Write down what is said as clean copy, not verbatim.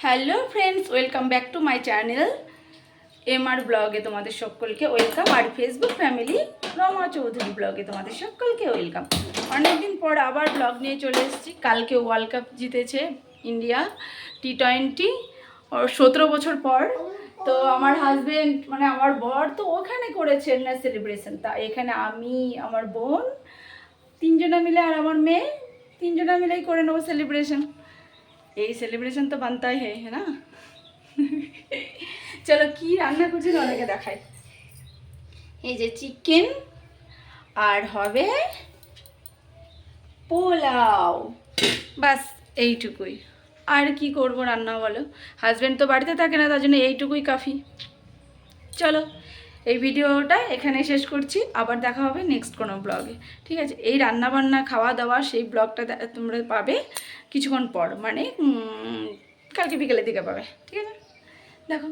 Hello friends, welcome back to my channel MR ব্লগে তোমাদের সকলকে ওয়েলকাম। আর ফেসবুক ফ্যামিলি রমা চৌধুরী ব্লগে তোমাদের সকলকে ওয়েলকাম। অনেকদিন পর আবার ব্লগ নিয়ে চলে এসেছি। কালকে ওয়ার্ল্ড কাপ জিতেছে ইন্ডিয়া T20, 17 বছর পর। তো আমার হাজবেন্ড মানে আমার বর তো ওখানে করেছেন না সেলিব্রেশন, তা এখানে আমি, আমার বোন, তিনজনা মিলে আর আমার মেয়ে, তিনজনা মিলেই করে নেবো সেলিব্রেশন। এই সেলিব্রেশন তো বানতাই है না। চলো কি রান্না করছি তোমাদেরকে দেখাই। এই যে চিকেন আর হবে পোলাও, বাস এইটুকুই। আর কি করব রান্না বলো, হাজব্যান্ড তো বাড়িতে থাকে না, তার জন্য এইটুকুই কাফি। চলো এই ভিডিওটা এখানে শেষ করছি, আবার দেখা হবে নেক্সট কোনো ব্লগে, ঠিক আছে? এই রান্নাবান্না খাওয়া দাওয়া সেই ব্লগটা তোমরা পাবে কিছুক্ষণ পর, মানে কালকে বিকেলের দিকে পাবে, ঠিক আছে? দেখো।